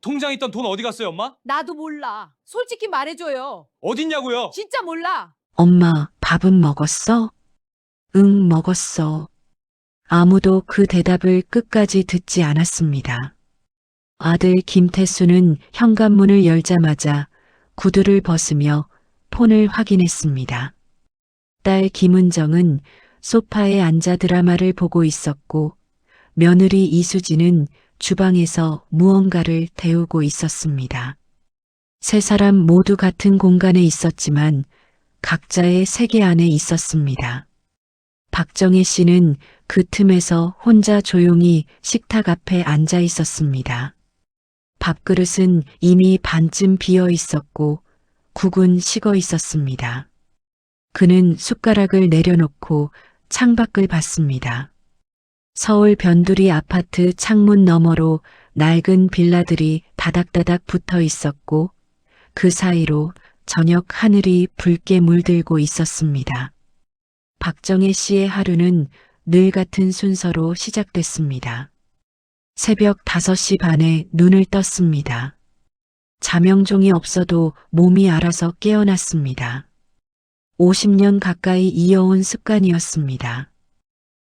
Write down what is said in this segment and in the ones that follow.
통장에 있던 돈 어디 갔어요, 엄마? 나도 몰라. 솔직히 말해줘요. 어딨냐고요? 진짜 몰라. 엄마, 밥은 먹었어? 응, 먹었어. 아무도 그 대답을 끝까지 듣지 않았습니다. 아들 김태수는 현관문을 열자마자 구두를 벗으며 폰을 확인했습니다. 딸 김은정은 소파에 앉아 드라마를 보고 있었고 며느리 이수진은 주방에서 무언가를 데우고 있었습니다. 세 사람 모두 같은 공간에 있었지만 각자의 세계 안에 있었습니다. 박정혜 씨는 그 틈에서 혼자 조용히 식탁 앞에 앉아 있었습니다. 밥그릇은 이미 반쯤 비어 있었고 국은 식어 있었습니다. 그는 숟가락을 내려놓고 창밖을 봤습니다. 서울 변두리 아파트 창문 너머로 낡은 빌라들이 다닥다닥 붙어 있었고 그 사이로 저녁 하늘이 붉게 물들고 있었습니다. 박정혜 씨의 하루는 늘 같은 순서로 시작됐습니다. 새벽 5시 반에 눈을 떴습니다. 자명종이 없어도 몸이 알아서 깨어났습니다. 50년 가까이 이어온 습관이었습니다.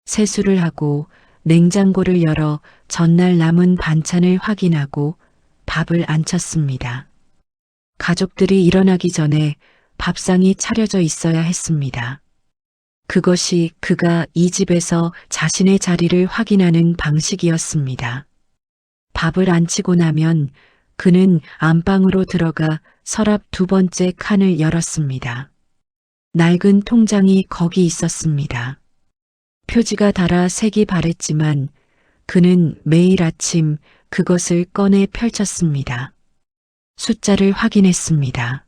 세수를 하고 냉장고를 열어 전날 남은 반찬을 확인하고 밥을 안쳤습니다. 가족들이 일어나기 전에 밥상이 차려져 있어야 했습니다. 그것이 그가 이 집에서 자신의 자리를 확인하는 방식이었습니다. 밥을 안치고 나면 그는 안방으로 들어가 서랍 2번째 칸을 열었습니다. 낡은 통장이 거기 있었습니다. 표지가 달아 색이 바랬지만 그는 매일 아침 그것을 꺼내 펼쳤습니다. 숫자를 확인했습니다.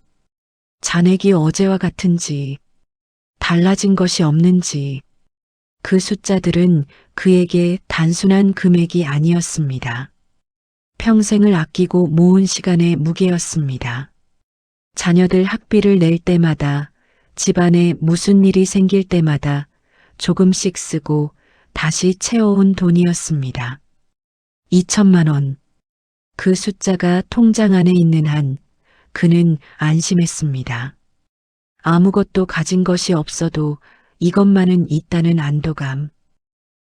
잔액이 어제와 같은지, 달라진 것이 없는지, 그 숫자들은 그에게 단순한 금액이 아니었습니다. 평생을 아끼고 모은 시간의 무게였습니다. 자녀들 학비를 낼 때마다, 집안에 무슨 일이 생길 때마다 조금씩 쓰고 다시 채워온 돈이었습니다. 2천만 원. 그 숫자가 통장 안에 있는 한 그는 안심했습니다. 아무것도 가진 것이 없어도 이것만은 있다는 안도감.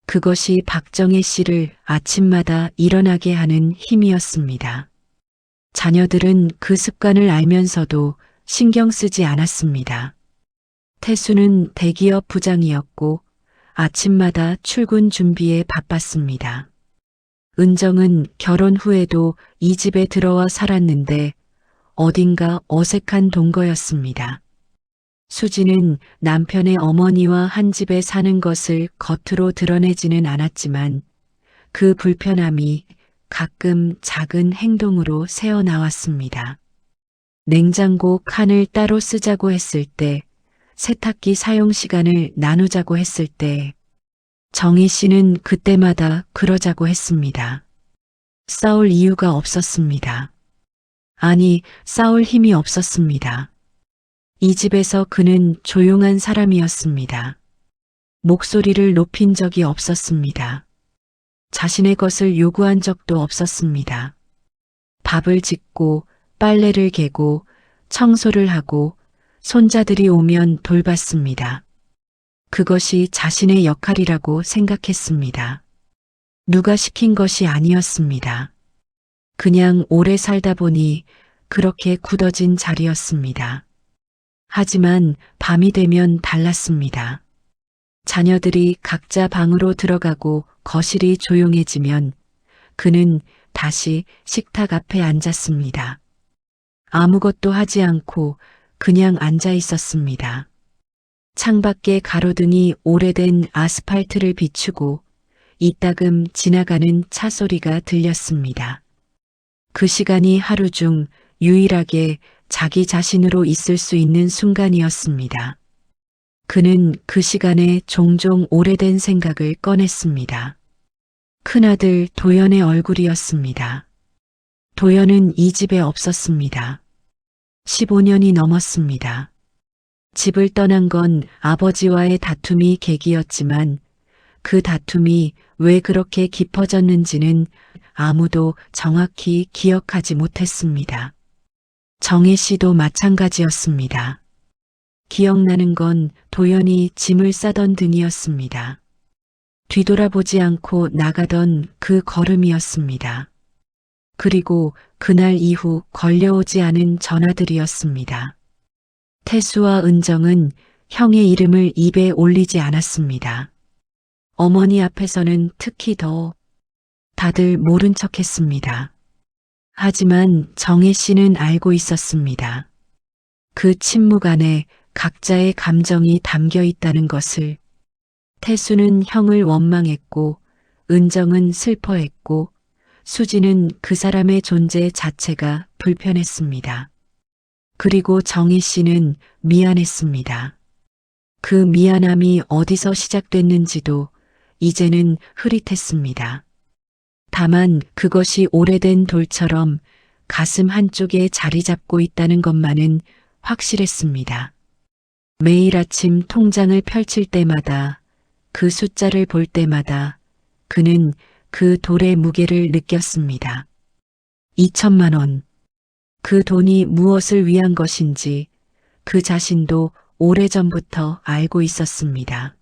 그것이 박정혜 씨를 아침마다 일어나게 하는 힘이었습니다. 자녀들은 그 습관을 알면서도 신경 쓰지 않았습니다. 태수는 대기업 부장이었고 아침마다 출근 준비에 바빴습니다. 은정은 결혼 후에도 이 집에 들어와 살았는데 어딘가 어색한 동거였습니다. 수지는 남편의 어머니와 한 집에 사는 것을 겉으로 드러내지는 않았지만 그 불편함이 가끔 작은 행동으로 새어나왔습니다. 냉장고 칸을 따로 쓰자고 했을 때, 세탁기 사용 시간을 나누자고 했을 때, 정희 씨는 그때마다 그러자고 했습니다. 싸울 이유가 없었습니다. 아니, 싸울 힘이 없었습니다. 이 집에서 그는 조용한 사람이었습니다. 목소리를 높인 적이 없었습니다. 자신의 것을 요구한 적도 없었습니다. 밥을 짓고 빨래를 개고 청소를 하고 손자들이 오면 돌봤습니다. 그것이 자신의 역할이라고 생각했습니다. 누가 시킨 것이 아니었습니다. 그냥 오래 살다 보니 그렇게 굳어진 자리였습니다. 하지만 밤이 되면 달랐습니다. 자녀들이 각자 방으로 들어가고 거실이 조용해지면 그는 다시 식탁 앞에 앉았습니다. 아무것도 하지 않고 그냥 앉아 있었습니다. 창밖에 가로등이 오래된 아스팔트를 비추고 이따금 지나가는 차 소리가 들렸습니다. 그 시간이 하루 중 유일하게 자기 자신으로 있을 수 있는 순간이었습니다. 그는 그 시간에 종종 오래된 생각을 꺼냈습니다. 큰아들 도연의 얼굴이었습니다. 도연은 이 집에 없었습니다. 15년이 넘었습니다. 집을 떠난 건 아버지와의 다툼이 계기였지만 그 다툼이 왜 그렇게 깊어졌는지는 아무도 정확히 기억하지 못했습니다. 정혜 씨도 마찬가지였습니다. 기억나는 건 도연이 짐을 싸던 등이었습니다. 뒤돌아보지 않고 나가던 그 걸음이었습니다. 그리고 그날 이후 걸려오지 않은 전화들이었습니다. 태수와 은정은 형의 이름을 입에 올리지 않았습니다. 어머니 앞에서는 특히 더 다들 모른 척 했습니다. 하지만 정혜 씨는 알고 있었습니다. 그 침묵 안에 각자의 감정이 담겨 있다는 것을. 태수는 형을 원망했고, 은정은 슬퍼했고, 수지는 그 사람의 존재 자체가 불편했습니다. 그리고 정희 씨는 미안했습니다. 그 미안함이 어디서 시작됐는지도 이제는 흐릿했습니다. 다만 그것이 오래된 돌처럼 가슴 한쪽에 자리 잡고 있다는 것만은 확실했습니다. 매일 아침 통장을 펼칠 때마다, 그 숫자를 볼 때마다 그는 그 돌의 무게를 느꼈습니다. 2천만 원. 그 돈이 무엇을 위한 것인지 그 자신도 오래전부터 알고 있었습니다.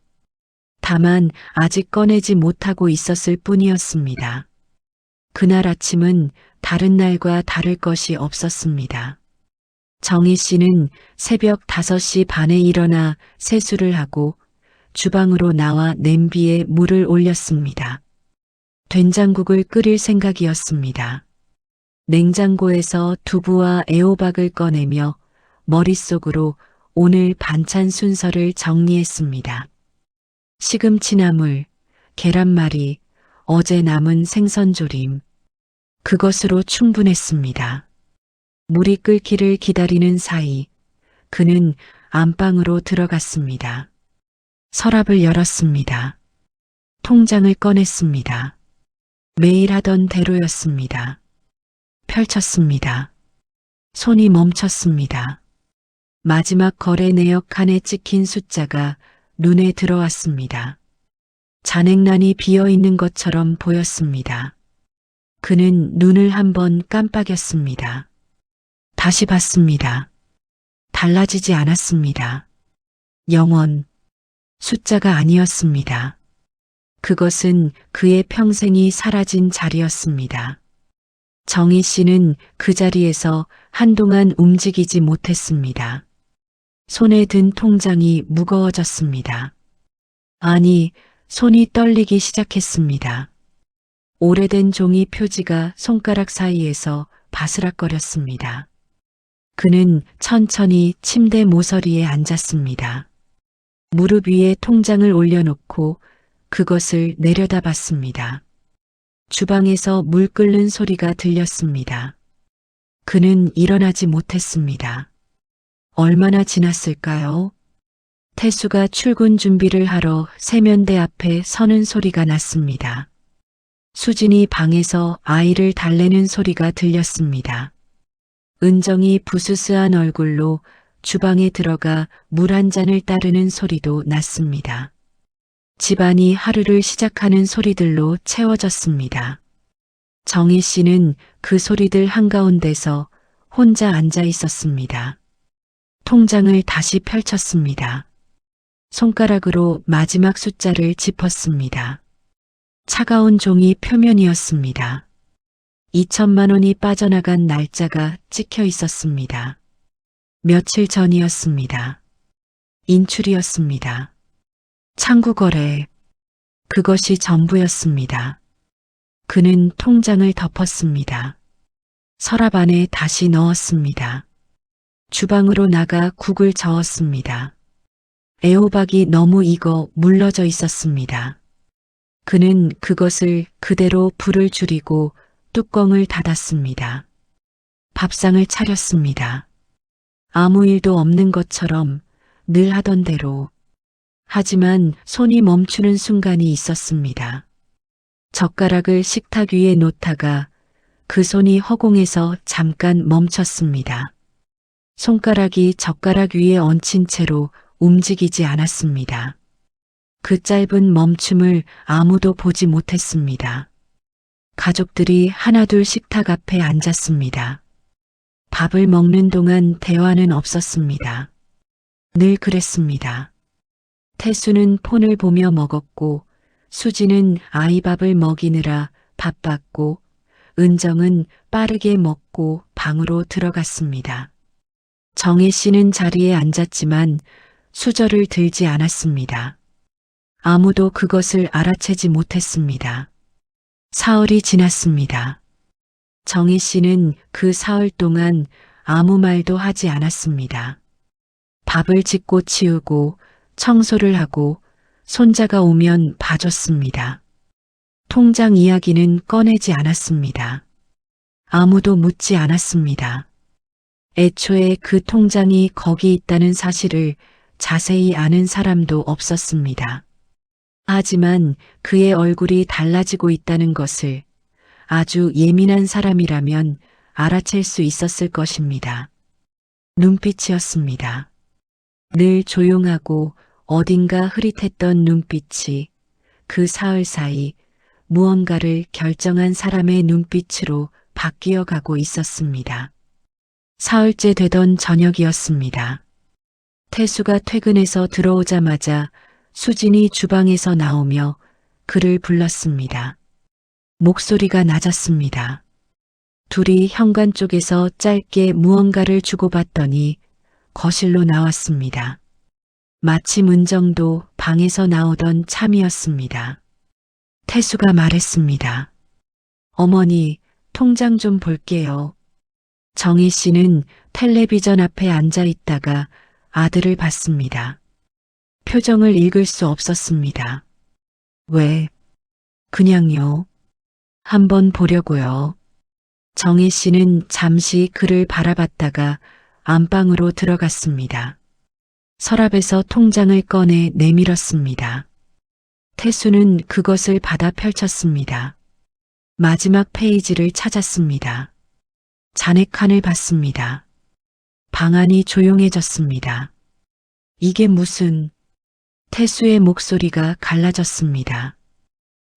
다만 아직 꺼내지 못하고 있었을 뿐이었습니다. 그날 아침은 다른 날과 다를 것이 없었습니다. 정희 씨는 새벽 5시 반에 일어나 세수를 하고 주방으로 나와 냄비에 물을 올렸습니다. 된장국을 끓일 생각이었습니다. 냉장고에서 두부와 애호박을 꺼내며 머릿속으로 오늘 반찬 순서를 정리했습니다. 시금치나물, 계란말이, 어제 남은 생선조림. 그것으로 충분했습니다. 물이 끓기를 기다리는 사이 그는 안방으로 들어갔습니다. 서랍을 열었습니다. 통장을 꺼냈습니다. 매일 하던 대로였습니다. 펼쳤습니다. 손이 멈췄습니다. 마지막 거래 내역 칸에 찍힌 숫자가 눈에 들어왔습니다. 잔액란이 비어있는 것처럼 보였습니다. 그는 눈을 한번 깜빡였습니다. 다시 봤습니다. 달라지지 않았습니다. 0원. 숫자가 아니었습니다. 그것은 그의 평생이 사라진 자리였습니다. 정희 씨는 그 자리에서 한동안 움직이지 못했습니다. 손에 든 통장이 무거워졌습니다. 아니, 손이 떨리기 시작했습니다. 오래된 종이 표지가 손가락 사이에서 바스락거렸습니다. 그는 천천히 침대 모서리에 앉았습니다. 무릎 위에 통장을 올려놓고 그것을 내려다봤습니다. 주방에서 물 끓는 소리가 들렸습니다. 그는 일어나지 못했습니다. 얼마나 지났을까요? 태수가 출근 준비를 하러 세면대 앞에 서는 소리가 났습니다. 수진이 방에서 아이를 달래는 소리가 들렸습니다. 은정이 부스스한 얼굴로 주방에 들어가 물 한 잔을 따르는 소리도 났습니다. 집안이 하루를 시작하는 소리들로 채워졌습니다. 정희 씨는 그 소리들 한가운데서 혼자 앉아 있었습니다. 통장을 다시 펼쳤습니다. 손가락으로 마지막 숫자를 짚었습니다. 차가운 종이 표면이었습니다. 2천만 원이 빠져나간 날짜가 찍혀 있었습니다. 며칠 전이었습니다. 인출이었습니다. 창구거래. 그것이 전부였습니다. 그는 통장을 덮었습니다. 서랍 안에 다시 넣었습니다. 주방으로 나가 국을 저었습니다. 애호박이 너무 익어 물러져 있었습니다. 그는 그것을 그대로 불을 줄이고 뚜껑을 닫았습니다. 밥상을 차렸습니다. 아무 일도 없는 것처럼 늘 하던 대로. 하지만 손이 멈추는 순간이 있었습니다. 젓가락을 식탁 위에 놓다가 그 손이 허공에서 잠깐 멈췄습니다. 손가락이 젓가락 위에 얹힌 채로 움직이지 않았습니다. 그 짧은 멈춤을 아무도 보지 못했습니다. 가족들이 하나둘 식탁 앞에 앉았습니다. 밥을 먹는 동안 대화는 없었습니다. 늘 그랬습니다. 태수는 폰을 보며 먹었고, 수지는 아이 밥을 먹이느라 바빴고, 은정은 빠르게 먹고 방으로 들어갔습니다. 정혜 씨는 자리에 앉았지만 수저를 들지 않았습니다. 아무도 그것을 알아채지 못했습니다. 사흘이 지났습니다. 정혜 씨는 그 사흘 동안 아무 말도 하지 않았습니다. 밥을 짓고 치우고 청소를 하고 손자가 오면 봐줬습니다. 통장 이야기는 꺼내지 않았습니다. 아무도 묻지 않았습니다. 애초에 그 통장이 거기 있다는 사실을 자세히 아는 사람도 없었습니다. 하지만 그의 얼굴이 달라지고 있다는 것을 아주 예민한 사람이라면 알아챌 수 있었을 것입니다. 눈빛이었습니다. 늘 조용하고 어딘가 흐릿했던 눈빛이 그 사흘 사이 무언가를 결정한 사람의 눈빛으로 바뀌어 가고 있었습니다. 사흘째 되던 저녁이었습니다. 태수가 퇴근해서 들어오자마자 수진이 주방에서 나오며 그를 불렀습니다. 목소리가 낮았습니다. 둘이 현관 쪽에서 짧게 무언가를 주고받더니 거실로 나왔습니다. 마침 은정도 방에서 나오던 참이었습니다. 태수가 말했습니다. 어머니, 통장 좀 볼게요. 정희 씨는 텔레비전 앞에 앉아 있다가 아들을 봤습니다. 표정을 읽을 수 없었습니다. 왜? 그냥요. 한번 보려고요. 정희 씨는 잠시 그를 바라봤다가 안방으로 들어갔습니다. 서랍에서 통장을 꺼내 내밀었습니다. 태수는 그것을 받아 펼쳤습니다. 마지막 페이지를 찾았습니다. 잔액칸을 봤습니다. 방안이 조용해졌습니다. 이게 무슨... 태수의 목소리가 갈라졌습니다.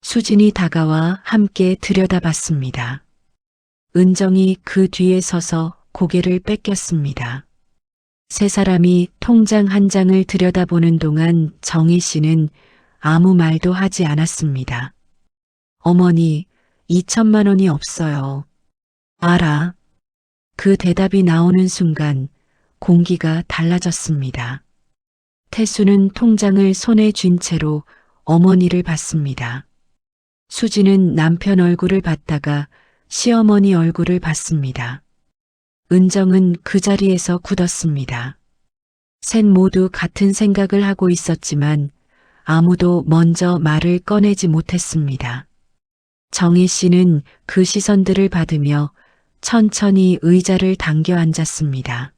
수진이 다가와 함께 들여다봤습니다. 은정이 그 뒤에 서서 고개를 뺏겼습니다. 세 사람이 통장 한 장을 들여다보는 동안 정희 씨는 아무 말도 하지 않았습니다. 어머니, 2천만 원이 없어요. 알아. 그 대답이 나오는 순간 공기가 달라졌습니다. 태수는 통장을 손에 쥔 채로 어머니를 봤습니다. 수지는 남편 얼굴을 봤다가 시어머니 얼굴을 봤습니다. 은정은 그 자리에서 굳었습니다. 셋 모두 같은 생각을 하고 있었지만 아무도 먼저 말을 꺼내지 못했습니다. 정희 씨는 그 시선들을 받으며 천천히 의자를 당겨 앉았습니다.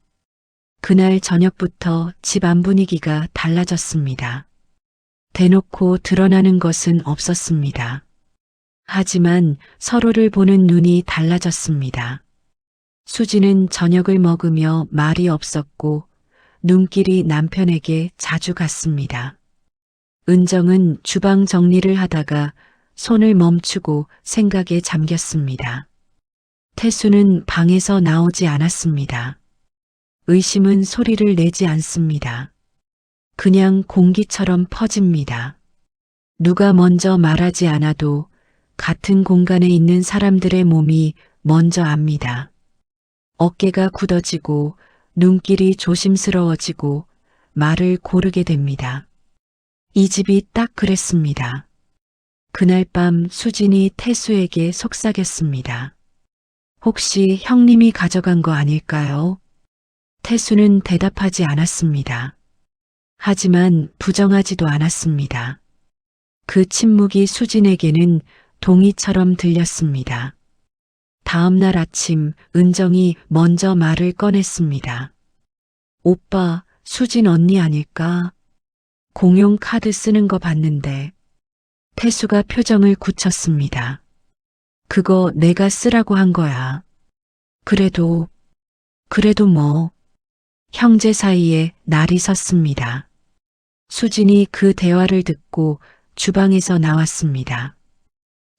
그날 저녁부터 집안 분위기가 달라졌습니다. 대놓고 드러나는 것은 없었습니다. 하지만 서로를 보는 눈이 달라졌습니다. 수지는 저녁을 먹으며 말이 없었고 눈길이 남편에게 자주 갔습니다. 은정은 주방 정리를 하다가 손을 멈추고 생각에 잠겼습니다. 태수는 방에서 나오지 않았습니다. 의심은 소리를 내지 않습니다. 그냥 공기처럼 퍼집니다. 누가 먼저 말하지 않아도 같은 공간에 있는 사람들의 몸이 먼저 압니다. 어깨가 굳어지고 눈길이 조심스러워지고 말을 고르게 됩니다. 이 집이 딱 그랬습니다. 그날 밤 수진이 태수에게 속삭였습니다. 혹시 형님이 가져간 거 아닐까요? 태수는 대답하지 않았습니다. 하지만 부정하지도 않았습니다. 그 침묵이 수진에게는 동의처럼 들렸습니다. 다음 날 아침 은정이 먼저 말을 꺼냈습니다. 오빠, 수진 언니 아닐까? 공용 카드 쓰는 거 봤는데. 태수가 표정을 굳혔습니다. 그거 내가 쓰라고 한 거야. 그래도 뭐. 형제 사이에 날이 섰습니다. 수진이 그 대화를 듣고 주방에서 나왔습니다.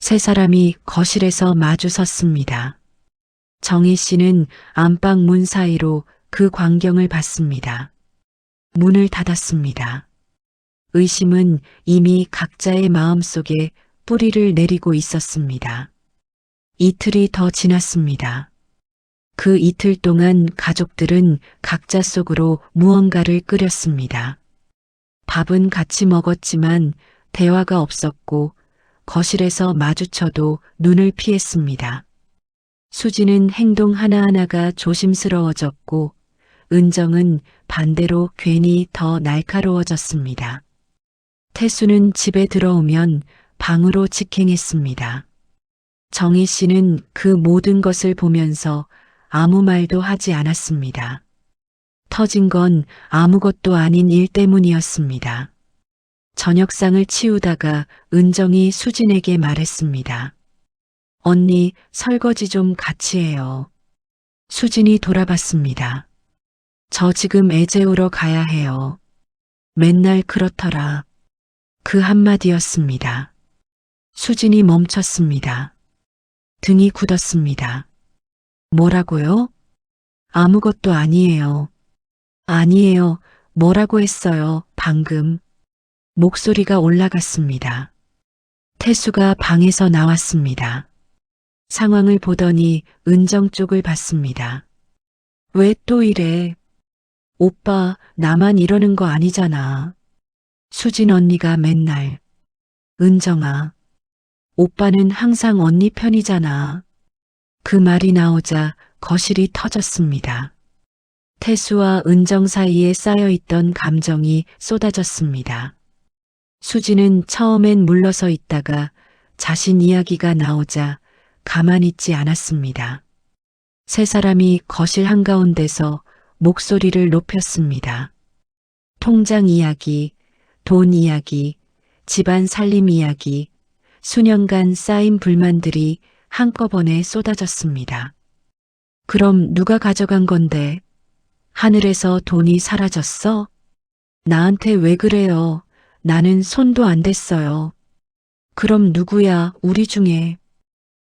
세 사람이 거실에서 마주 섰습니다. 정희 씨는 안방 문 사이로 그 광경을 봤습니다. 문을 닫았습니다. 의심은 이미 각자의 마음속에 뿌리를 내리고 있었습니다. 이틀이 더 지났습니다. 그 이틀 동안 가족들은 각자 속으로 무언가를 끓였습니다. 밥은 같이 먹었지만 대화가 없었고 거실에서 마주쳐도 눈을 피했습니다. 수지는 행동 하나하나가 조심스러워졌고 은정은 반대로 괜히 더 날카로워졌습니다. 태수는 집에 들어오면 방으로 직행했습니다. 정희 씨는 그 모든 것을 보면서 아무 말도 하지 않았습니다. 터진 건 아무것도 아닌 일 때문이었습니다. 저녁상을 치우다가 은정이 수진에게 말했습니다. 언니, 설거지 좀 같이 해요. 수진이 돌아봤습니다. 저 지금 애 재우러 가야 해요. 맨날 그렇더라. 그 한마디였습니다. 수진이 멈췄습니다. 등이 굳었습니다. 뭐라고요? 아무것도 아니에요. 아니에요. 뭐라고 했어요, 방금. 목소리가 올라갔습니다. 태수가 방에서 나왔습니다. 상황을 보더니 은정 쪽을 봤습니다. 왜 또 이래? 오빠, 나만 이러는 거 아니잖아. 수진 언니가 맨날. 은정아, 오빠는 항상 언니 편이잖아. 그 말이 나오자 거실이 터졌습니다. 태수와 은정 사이에 쌓여있던 감정이 쏟아졌습니다. 수지는 처음엔 물러서 있다가 자신 이야기가 나오자 가만히 있지 않았습니다. 세 사람이 거실 한가운데서 목소리를 높였습니다. 통장 이야기, 돈 이야기, 집안 살림 이야기, 수년간 쌓인 불만들이 한꺼번에 쏟아졌습니다. 그럼 누가 가져간 건데? 하늘에서 돈이 사라졌어? 나한테 왜 그래요? 나는 손도 안 댔어요. 그럼 누구야, 우리 중에?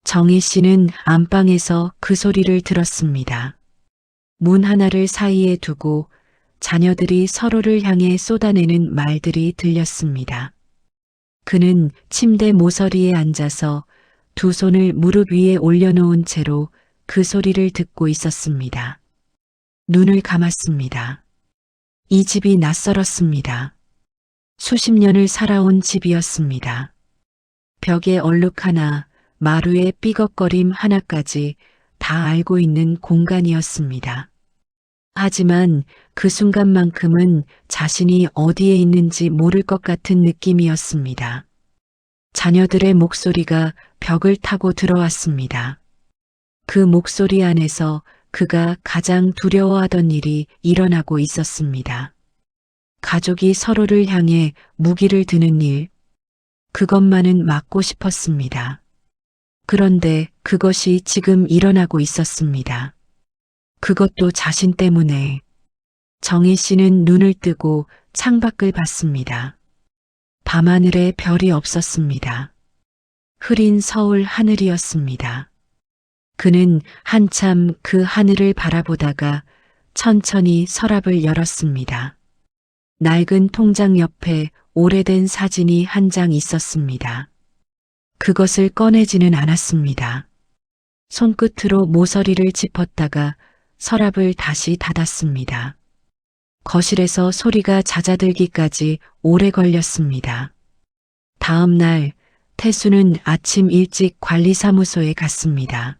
정희 씨는 안방에서 그 소리를 들었습니다. 문 하나를 사이에 두고 자녀들이 서로를 향해 쏟아내는 말들이 들렸습니다. 그는 침대 모서리에 앉아서 두 손을 무릎 위에 올려놓은 채로 그 소리를 듣고 있었습니다. 눈을 감았습니다. 이 집이 낯설었습니다. 수십 년을 살아온 집이었습니다. 벽에 얼룩 하나, 마루에 삐걱거림 하나까지 다 알고 있는 공간이었습니다. 하지만 그 순간만큼은 자신이 어디에 있는지 모를 것 같은 느낌이었습니다. 자녀들의 목소리가 벽을 타고 들어왔습니다. 그 목소리 안에서 그가 가장 두려워하던 일이 일어나고 있었습니다. 가족이 서로를 향해 무기를 드는 일, 그것만은 막고 싶었습니다. 그런데 그것이 지금 일어나고 있었습니다. 그것도 자신 때문에. 정희 씨는 눈을 뜨고 창밖을 봤습니다. 밤하늘에 별이 없었습니다. 흐린 서울 하늘이었습니다. 그는 한참 그 하늘을 바라보다가 천천히 서랍을 열었습니다. 낡은 통장 옆에 오래된 사진이 한 장 있었습니다. 그것을 꺼내지는 않았습니다. 손끝으로 모서리를 짚었다가 서랍을 다시 닫았습니다. 거실에서 소리가 잦아들기까지 오래 걸렸습니다. 다음 날 태수는 아침 일찍 관리사무소에 갔습니다.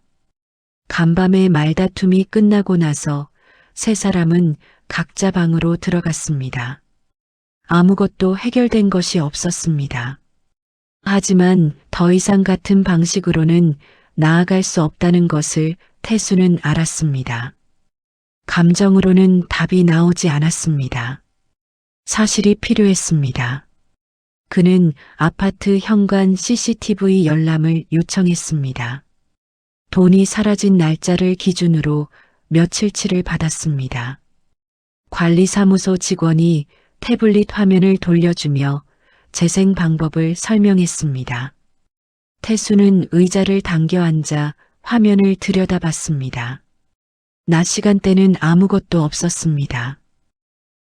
간밤의 말다툼이 끝나고 나서 세 사람은 각자 방으로 들어갔습니다. 아무것도 해결된 것이 없었습니다. 하지만 더 이상 같은 방식으로는 나아갈 수 없다는 것을 태수는 알았습니다. 감정으로는 답이 나오지 않았습니다. 사실이 필요했습니다. 그는 아파트 현관 CCTV 열람을 요청했습니다. 돈이 사라진 날짜를 기준으로 며칠치를 받았습니다. 관리사무소 직원이 태블릿 화면을 돌려주며 재생 방법을 설명했습니다. 태수는 의자를 당겨 앉아 화면을 들여다봤습니다. 낮 시간대는 아무것도 없었습니다.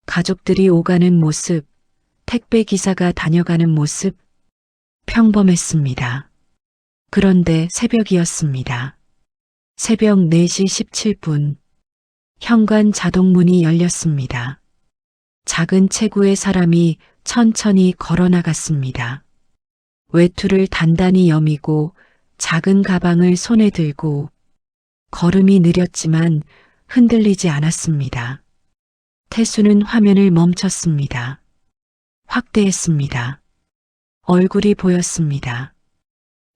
가족들이 오가는 모습, 택배 기사가 다녀가는 모습, 평범했습니다. 그런데 새벽이었습니다. 새벽 4시 17분, 현관 자동문이 열렸습니다. 작은 체구의 사람이 천천히 걸어 나갔습니다. 외투를 단단히 여미고 작은 가방을 손에 들고 걸음이 느렸지만 흔들리지 않았습니다. 태수는 화면을 멈췄습니다. 확대했습니다. 얼굴이 보였습니다.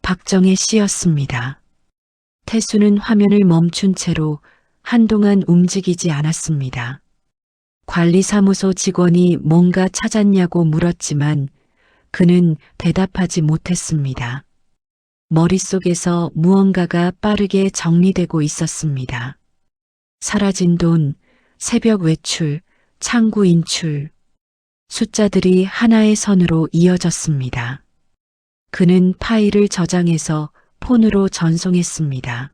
박정혜 씨였습니다. 태수는 화면을 멈춘 채로 한동안 움직이지 않았습니다. 관리사무소 직원이 뭔가 찾았냐고 물었지만 그는 대답하지 못했습니다. 머릿속에서 무언가가 빠르게 정리되고 있었습니다. 사라진 돈, 새벽 외출, 창구 인출. 숫자들이 하나의 선으로 이어졌습니다. 그는 파일을 저장해서 폰으로 전송했습니다.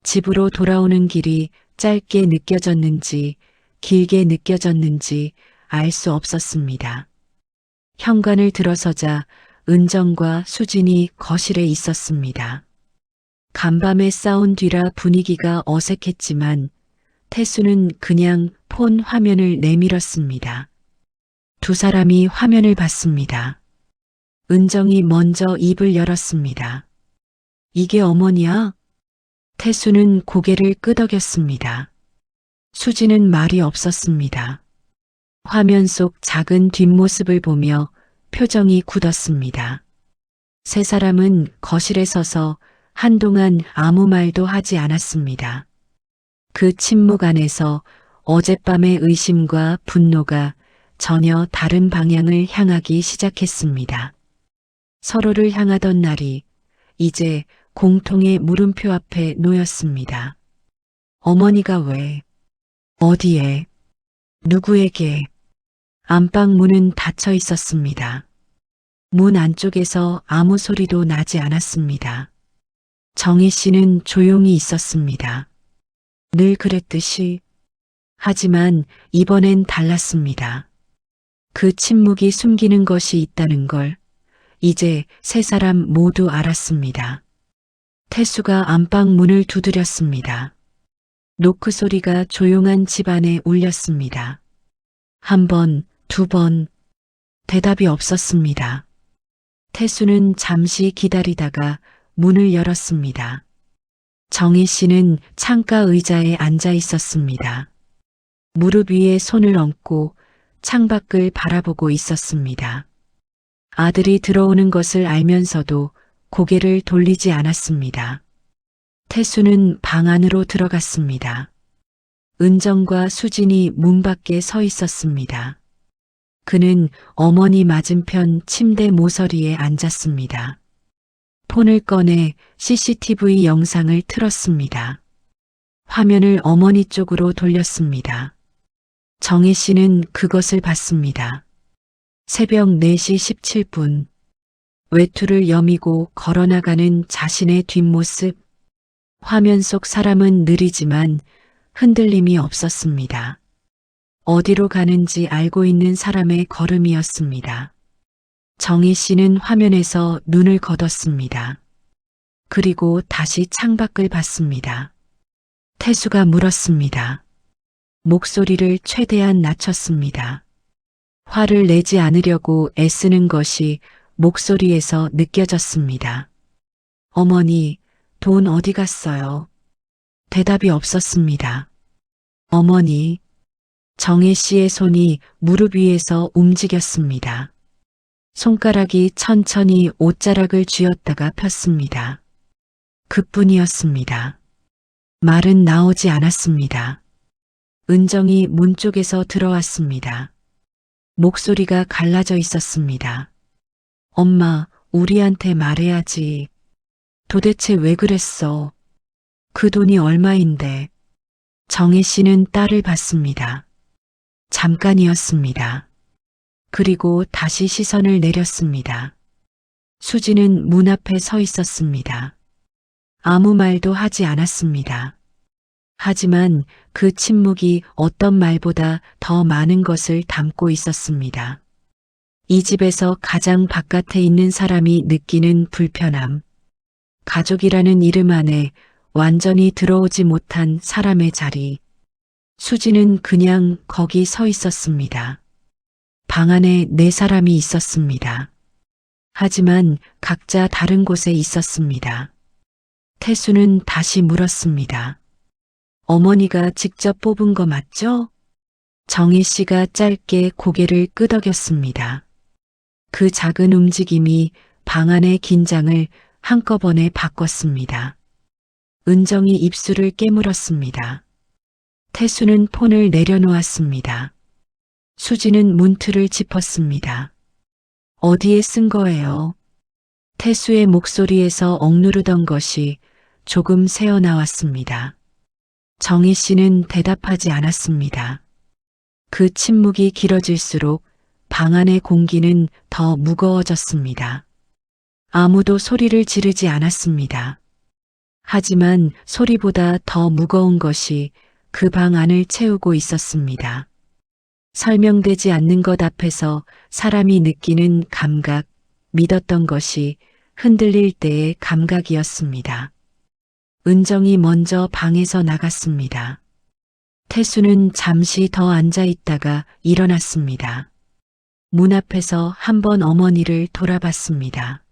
집으로 돌아오는 길이 짧게 느껴졌는지 길게 느껴졌는지 알 수 없었습니다. 현관을 들어서자 은정과 수진이 거실에 있었습니다. 간밤에 싸운 뒤라 분위기가 어색했지만 태수는 그냥 폰 화면을 내밀었습니다. 두 사람이 화면을 봤습니다. 은정이 먼저 입을 열었습니다. 이게 어머니야? 태수는 고개를 끄덕였습니다. 수지는 말이 없었습니다. 화면 속 작은 뒷모습을 보며 표정이 굳었습니다. 세 사람은 거실에 서서 한동안 아무 말도 하지 않았습니다. 그 침묵 안에서 어젯밤의 의심과 분노가 전혀 다른 방향을 향하기 시작했습니다. 서로를 향하던 날이 이제 공통의 물음표 앞에 놓였습니다. 어머니가 왜? 어디에? 누구에게? 안방 문은 닫혀 있었습니다. 문 안쪽에서 아무 소리도 나지 않았습니다. 정희 씨는 조용히 있었습니다. 늘 그랬듯이. 하지만 이번엔 달랐습니다. 그 침묵이 숨기는 것이 있다는 걸 이제 세 사람 모두 알았습니다. 태수가 안방 문을 두드렸습니다. 노크 소리가 조용한 집안에 울렸습니다. 한 번, 두 번, 대답이 없었습니다. 태수는 잠시 기다리다가 문을 열었습니다. 정희 씨는 창가 의자에 앉아 있었습니다. 무릎 위에 손을 얹고 창밖을 바라보고 있었습니다. 아들이 들어오는 것을 알면서도 고개를 돌리지 않았습니다. 태수는 방 안으로 들어갔습니다. 은정과 수진이 문 밖에 서 있었습니다. 그는 어머니 맞은편 침대 모서리에 앉았습니다. 폰을 꺼내 CCTV 영상을 틀었습니다. 화면을 어머니 쪽으로 돌렸습니다. 정희 씨는 그것을 봤습니다. 새벽 4시 17분. 외투를 여미고 걸어나가는 자신의 뒷모습. 화면 속 사람은 느리지만 흔들림이 없었습니다. 어디로 가는지 알고 있는 사람의 걸음이었습니다. 정희 씨는 화면에서 눈을 걷었습니다. 그리고 다시 창밖을 봤습니다. 태수가 물었습니다. 목소리를 최대한 낮췄습니다. 화를 내지 않으려고 애쓰는 것이 목소리에서 느껴졌습니다. 어머니, 돈 어디 갔어요? 대답이 없었습니다. 어머니, 정혜 씨의 손이 무릎 위에서 움직였습니다. 손가락이 천천히 옷자락을 쥐었다가 폈습니다. 그뿐이었습니다. 말은 나오지 않았습니다. 은정이 문 쪽에서 들어왔습니다. 목소리가 갈라져 있었습니다. 엄마, 우리한테 말해야지. 도대체 왜 그랬어? 그 돈이 얼마인데? 정혜 씨는 딸을 봤습니다. 잠깐이었습니다. 그리고 다시 시선을 내렸습니다. 수지는 문 앞에 서 있었습니다. 아무 말도 하지 않았습니다. 하지만 그 침묵이 어떤 말보다 더 많은 것을 담고 있었습니다. 이 집에서 가장 바깥에 있는 사람이 느끼는 불편함. 가족이라는 이름 안에 완전히 들어오지 못한 사람의 자리. 수지는 그냥 거기 서 있었습니다. 방 안에 네 사람이 있었습니다. 하지만 각자 다른 곳에 있었습니다. 태수는 다시 물었습니다. 어머니가 직접 뽑은 거 맞죠? 정희 씨가 짧게 고개를 끄덕였습니다. 그 작은 움직임이 방 안의 긴장을 한꺼번에 바꿨습니다. 은정이 입술을 깨물었습니다. 태수는 폰을 내려놓았습니다. 수지는 문틀을 짚었습니다. 어디에 쓴 거예요? 태수의 목소리에서 억누르던 것이 조금 새어나왔습니다. 정희 씨는 대답하지 않았습니다. 그 침묵이 길어질수록 방 안의 공기는 더 무거워졌습니다. 아무도 소리를 지르지 않았습니다. 하지만 소리보다 더 무거운 것이 그 방 안을 채우고 있었습니다. 설명되지 않는 것 앞에서 사람이 느끼는 감각, 믿었던 것이 흔들릴 때의 감각이었습니다. 은정이 먼저 방에서 나갔습니다. 태수는 잠시 더 앉아 있다가 일어났습니다. 문 앞에서 한번 어머니를 돌아봤습니다.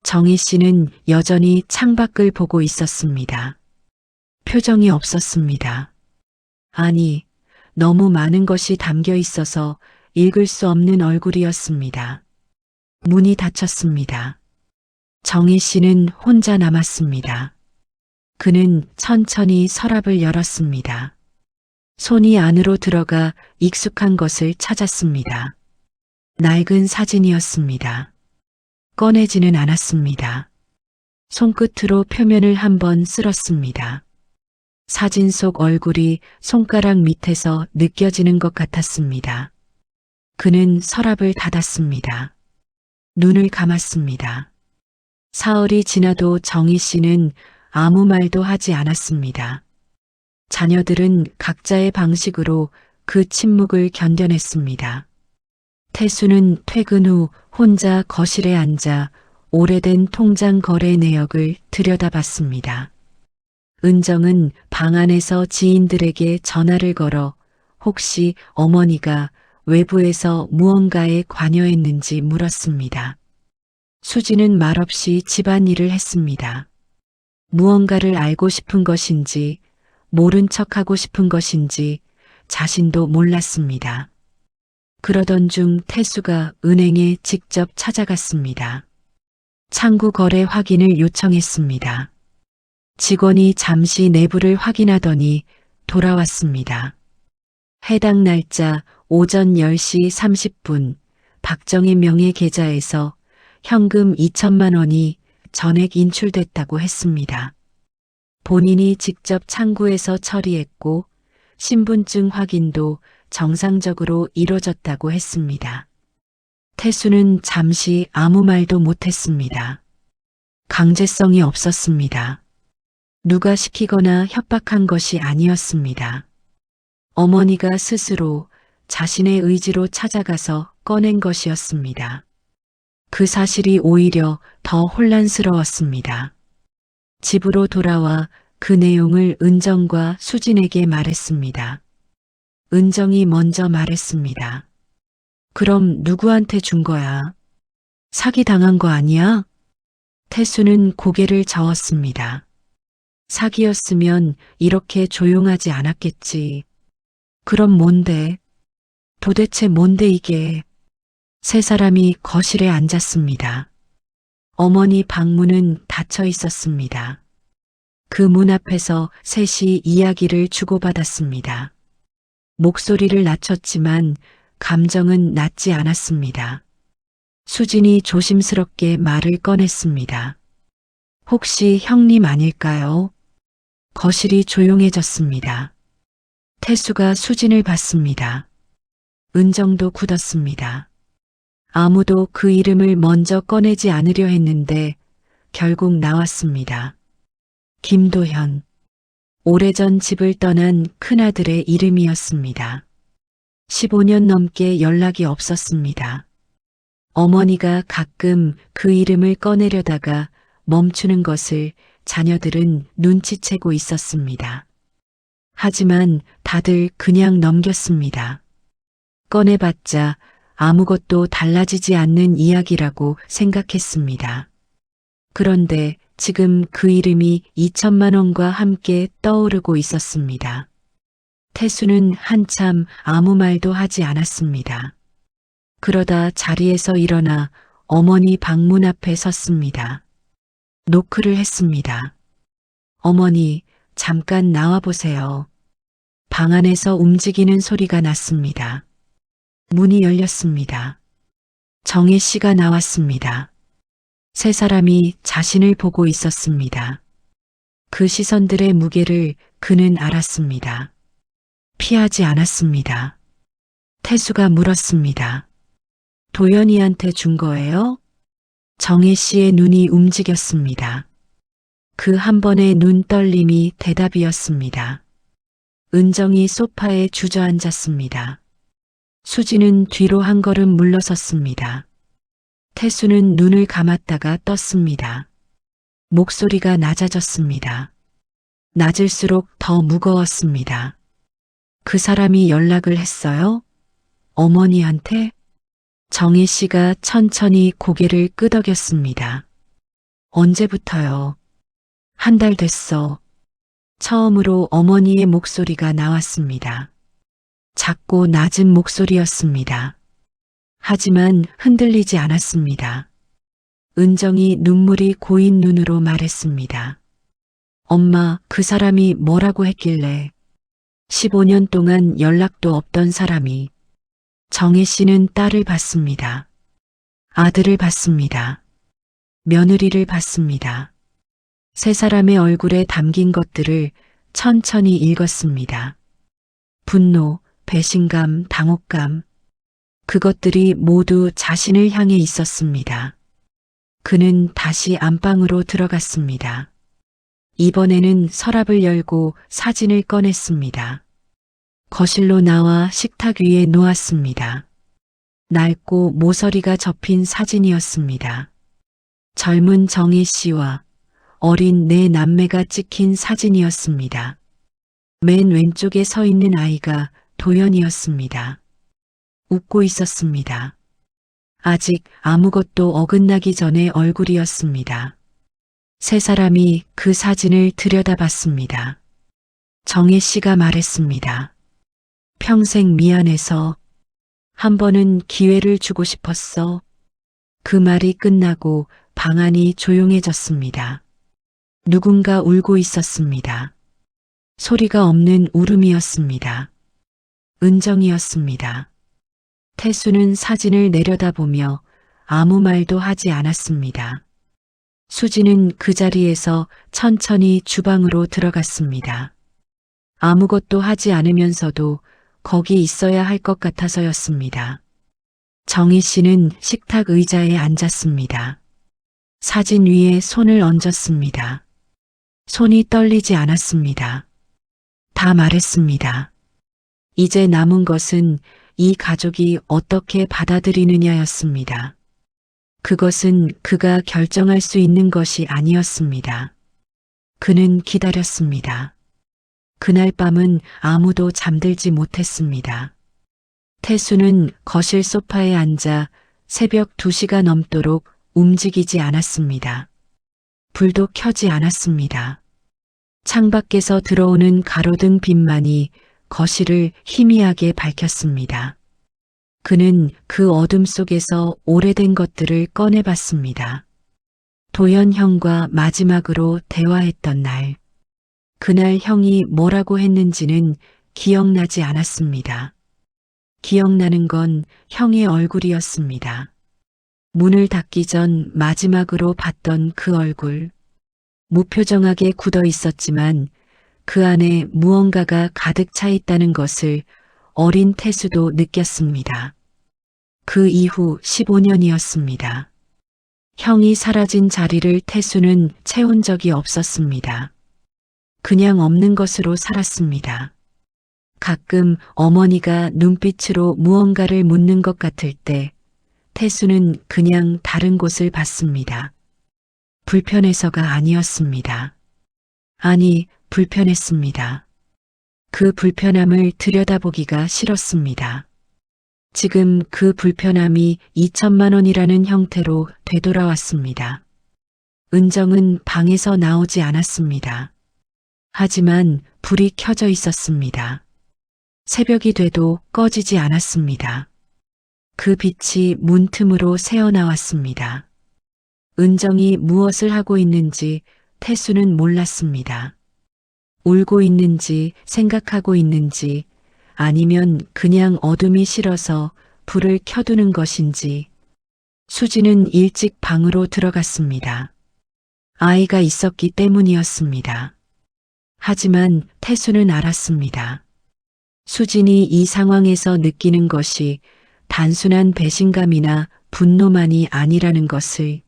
정희 씨는 여전히 창밖을 보고 있었습니다. 표정이 없었습니다. 아니, 너무 많은 것이 담겨 있어서 읽을 수 없는 얼굴이었습니다. 문이 닫혔습니다. 정희 씨는 혼자 남았습니다. 그는 천천히 서랍을 열었습니다. 손이 안으로 들어가 익숙한 것을 찾았습니다. 낡은 사진이었습니다. 꺼내지는 않았습니다. 손끝으로 표면을 한번 쓸었습니다. 사진 속 얼굴이 손가락 밑에서 느껴지는 것 같았습니다. 그는 서랍을 닫았습니다. 눈을 감았습니다. 사흘이 지나도 정희 씨는 아무 말도 하지 않았습니다. 자녀들은 각자의 방식으로 그 침묵을 견뎌냈습니다. 태수는 퇴근 후 혼자 거실에 앉아 오래된 통장 거래 내역을 들여다봤습니다. 은정은 방 안에서 지인들에게 전화를 걸어 혹시 어머니가 외부에서 무언가에 관여했는지 물었습니다. 수지는 말없이 집안일을 했습니다. 무언가를 알고 싶은 것인지 모른 척하고 싶은 것인지 자신도 몰랐습니다. 그러던 중 태수가 은행에 직접 찾아갔습니다. 창구 거래 확인을 요청했습니다. 직원이 잠시 내부를 확인하더니 돌아왔습니다. 해당 날짜 오전 10시 30분 박정희 명의 계좌에서 현금 2천만 원이 전액 인출됐다고 했습니다. 본인이 직접 창구에서 처리했고 신분증 확인도 정상적으로 이뤄졌다고 했습니다. 태수는 잠시 아무 말도 못했습니다. 강제성이 없었습니다. 누가 시키거나 협박한 것이 아니었습니다. 어머니가 스스로 자신의 의지로 찾아가서 꺼낸 것이었습니다. 그 사실이 오히려 더 혼란스러웠습니다. 집으로 돌아와 그 내용을 은정과 수진에게 말했습니다. 은정이 먼저 말했습니다. 그럼 누구한테 준 거야? 사기당한 거 아니야? 태수는 고개를 저었습니다. 사기였으면 이렇게 조용하지 않았겠지. 그럼 뭔데? 도대체 뭔데 이게? 세 사람이 거실에 앉았습니다. 어머니 방문은 닫혀 있었습니다. 그 문 앞에서 셋이 이야기를 주고받았습니다. 목소리를 낮췄지만 감정은 낮지 않았습니다. 수진이 조심스럽게 말을 꺼냈습니다. 혹시 형님 아닐까요? 거실이 조용해졌습니다. 태수가 수진을 봤습니다. 은정도 굳었습니다. 아무도 그 이름을 먼저 꺼내지 않으려 했는데 결국 나왔습니다. 김도현. 오래전 집을 떠난 큰아들의 이름이었습니다. 15년 넘게 연락이 없었습니다. 어머니가 가끔 그 이름을 꺼내려다가 멈추는 것을 자녀들은 눈치채고 있었습니다. 하지만 다들 그냥 넘겼습니다. 꺼내봤자 아무것도 달라지지 않는 이야기라고 생각했습니다. 그런데 지금 그 이름이 2천만 원과 함께 떠오르고 있었습니다. 태수는 한참 아무 말도 하지 않았습니다. 그러다 자리에서 일어나 어머니 방문 앞에 섰습니다. 노크를 했습니다. 어머니, 잠깐 나와 보세요. 방 안에서 움직이는 소리가 났습니다. 문이 열렸습니다. 정혜 씨가 나왔습니다. 세 사람이 자신을 보고 있었습니다. 그 시선들의 무게를 그는 알았습니다. 피하지 않았습니다. 태수가 물었습니다. 도연이한테 준 거예요? 정혜 씨의 눈이 움직였습니다. 그 한 번의 눈 떨림이 대답이었습니다. 은정이 소파에 주저앉았습니다. 수지는 뒤로 한 걸음 물러섰습니다. 태수는 눈을 감았다가 떴습니다. 목소리가 낮아졌습니다. 낮을수록 더 무거웠습니다. 그 사람이 연락을 했어요? 어머니한테? 정혜 씨가 천천히 고개를 끄덕였습니다. 언제부터요? 한 달 됐어. 처음으로 어머니의 목소리가 나왔습니다. 작고 낮은 목소리였습니다. 하지만 흔들리지 않았습니다. 은정이 눈물이 고인 눈으로 말했습니다. 엄마, 그 사람이 뭐라고 했길래 15년 동안 연락도 없던 사람이. 정혜 씨는 딸을 봤습니다. 아들을 봤습니다. 며느리를 봤습니다. 세 사람의 얼굴에 담긴 것들을 천천히 읽었습니다. 분노, 배신감, 당혹감. 그것들이 모두 자신을 향해 있었습니다. 그는 다시 안방으로 들어갔습니다. 이번에는 서랍을 열고 사진을 꺼냈습니다. 거실로 나와 식탁 위에 놓았습니다. 낡고 모서리가 접힌 사진이었습니다. 젊은 정혜 씨와 어린 네 남매가 찍힌 사진이었습니다. 맨 왼쪽에 서 있는 아이가 도연이었습니다. 웃고 있었습니다. 아직 아무것도 어긋나기 전의 얼굴이었습니다. 세 사람이 그 사진을 들여다봤습니다. 정혜 씨가 말했습니다. 평생 미안해서 한 번은 기회를 주고 싶었어. 그 말이 끝나고 방 안이 조용해졌습니다. 누군가 울고 있었습니다. 소리가 없는 울음이었습니다. 은정이었습니다. 태수는 사진을 내려다보며 아무 말도 하지 않았습니다. 수지는 그 자리에서 천천히 주방으로 들어갔습니다. 아무것도 하지 않으면서도 거기 있어야 할 것 같아서였습니다. 정희 씨는 식탁 의자에 앉았습니다. 사진 위에 손을 얹었습니다. 손이 떨리지 않았습니다. 다 말했습니다. 이제 남은 것은 이 가족이 어떻게 받아들이느냐였습니다. 그것은 그가 결정할 수 있는 것이 아니었습니다. 그는 기다렸습니다. 그날 밤은 아무도 잠들지 못했습니다. 태수는 거실 소파에 앉아 새벽 2시가 넘도록 움직이지 않았습니다. 불도 켜지 않았습니다. 창밖에서 들어오는 가로등 빛만이 거실을 희미하게 밝혔습니다. 그는 그 어둠 속에서 오래된 것들을 꺼내봤습니다. 도연 형과 마지막으로 대화했던 날. 그날 형이 뭐라고 했는지는 기억나지 않았습니다. 기억나는 건 형의 얼굴이었습니다. 문을 닫기 전 마지막으로 봤던 그 얼굴. 무표정하게 굳어 있었지만 그 안에 무언가가 가득 차 있다는 것을 어린 태수도 느꼈습니다. 그 이후 15년이었습니다. 형이 사라진 자리를 태수는 채운 적이 없었습니다. 그냥 없는 것으로 살았습니다. 가끔 어머니가 눈빛으로 무언가를 묻는 것 같을 때 태수는 그냥 다른 곳을 봤습니다. 불편해서가 아니었습니다. 아니, 불편했습니다. 그 불편함을 들여다보기가 싫었습니다. 지금 그 불편함이 2천만 원이라는 형태로 되돌아왔습니다. 은정은 방에서 나오지 않았습니다. 하지만 불이 켜져 있었습니다. 새벽이 돼도 꺼지지 않았습니다. 그 빛이 문틈으로 새어나왔습니다. 은정이 무엇을 하고 있는지 태수는 몰랐습니다. 울고 있는지 생각하고 있는지 아니면 그냥 어둠이 싫어서 불을 켜두는 것인지. 수지는 일찍 방으로 들어갔습니다. 아이가 있었기 때문이었습니다. 하지만 태수는 알았습니다. 수진이 이 상황에서 느끼는 것이 단순한 배신감이나 분노만이 아니라는 것을,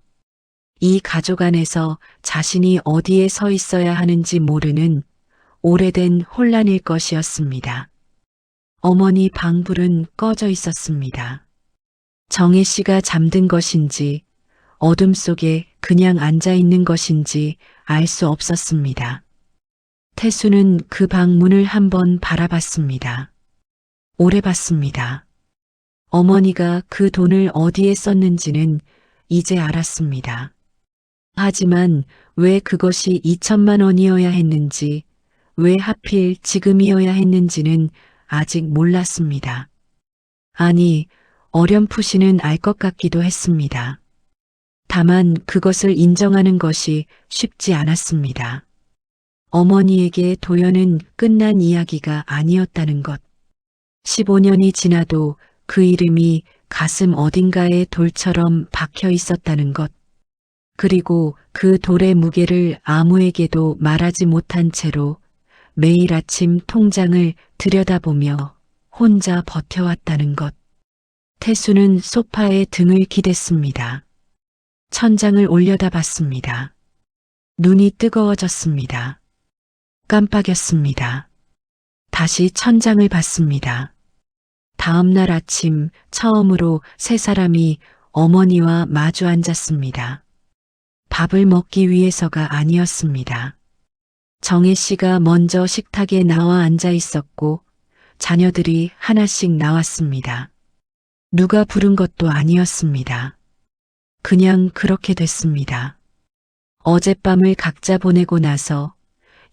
이 가족 안에서 자신이 어디에 서 있어야 하는지 모르는 오래된 혼란일 것이었습니다. 어머니 방불은 꺼져 있었습니다. 정혜 씨가 잠든 것인지 어둠 속에 그냥 앉아 있는 것인지 알 수 없었습니다. 태수는 그 방 문을 한번 바라봤습니다. 오래 봤습니다. 어머니가 그 돈을 어디에 썼는지는 이제 알았습니다. 하지만 왜 그것이 2천만 원이어야 했는지, 왜 하필 지금이어야 했는지는 아직 몰랐습니다. 아니, 어렴풋이는 알 것 같기도 했습니다. 다만 그것을 인정하는 것이 쉽지 않았습니다. 어머니에게 도연은 끝난 이야기가 아니었다는 것. 15년이 지나도 그 이름이 가슴 어딘가에 돌처럼 박혀 있었다는 것. 그리고 그 돌의 무게를 아무에게도 말하지 못한 채로 매일 아침 통장을 들여다보며 혼자 버텨왔다는 것. 태수는 소파에 등을 기댔습니다. 천장을 올려다봤습니다. 눈이 뜨거워졌습니다. 깜빡였습니다. 다시 천장을 봤습니다. 다음 날 아침 처음으로 세 사람이 어머니와 마주 앉았습니다. 밥을 먹기 위해서가 아니었습니다. 정혜 씨가 먼저 식탁에 나와 앉아 있었고 자녀들이 하나씩 나왔습니다. 누가 부른 것도 아니었습니다. 그냥 그렇게 됐습니다. 어젯밤을 각자 보내고 나서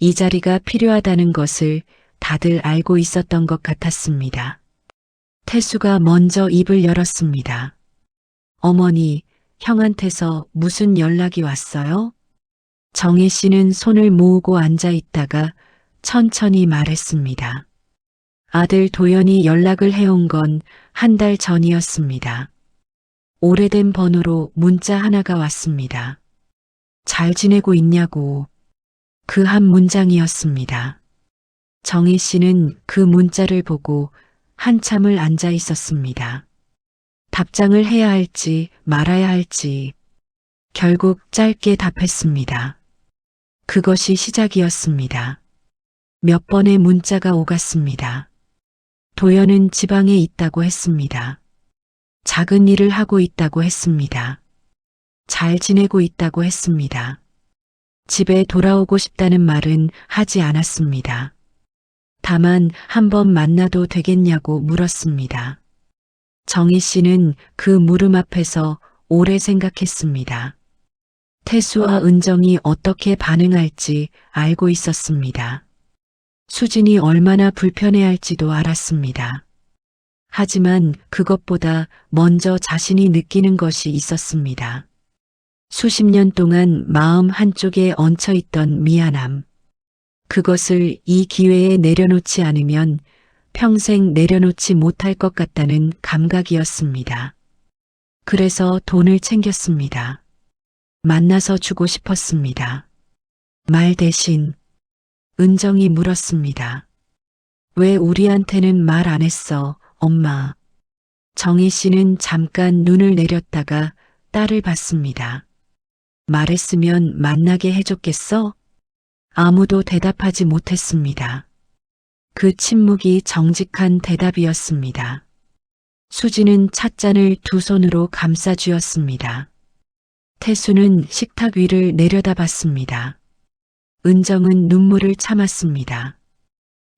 이 자리가 필요하다는 것을 다들 알고 있었던 것 같았습니다. 태수가 먼저 입을 열었습니다. 어머니, 형한테서 무슨 연락이 왔어요? 정혜 씨는 손을 모으고 앉아 있다가 천천히 말했습니다. 아들 도연이 연락을 해온 건 한 달 전이었습니다. 오래된 번호로 문자 하나가 왔습니다. 잘 지내고 있냐고. 그 한 문장이었습니다. 정희 씨는 그 문자를 보고 한참을 앉아 있었습니다. 답장을 해야 할지 말아야 할지. 결국 짧게 답했습니다. 그것이 시작이었습니다. 몇 번의 문자가 오갔습니다. 도연은 지방에 있다고 했습니다. 작은 일을 하고 있다고 했습니다. 잘 지내고 있다고 했습니다. 집에 돌아오고 싶다는 말은 하지 않았습니다. 다만 한번 만나도 되겠냐고 물었습니다. 정희 씨는 그 물음 앞에서 오래 생각했습니다. 태수와 은정이 어떻게 반응할지 알고 있었습니다. 수진이 얼마나 불편해할지도 알았습니다. 하지만 그것보다 먼저 자신이 느끼는 것이 있었습니다. 수십 년 동안 마음 한쪽에 얹혀있던 미안함. 그것을 이 기회에 내려놓지 않으면 평생 내려놓지 못할 것 같다는 감각이었습니다. 그래서 돈을 챙겼습니다. 만나서 주고 싶었습니다. 말 대신 은정이 물었습니다. 왜 우리한테는 말 안 했어, 엄마? 정희 씨는 잠깐 눈을 내렸다가 딸을 봤습니다. 말했으면 만나게 해줬겠어? 아무도 대답하지 못했습니다. 그 침묵이 정직한 대답이었습니다. 수지는 찻잔을 두 손으로 감싸 쥐었습니다. 태수는 식탁 위를 내려다봤습니다. 은정은 눈물을 참았습니다.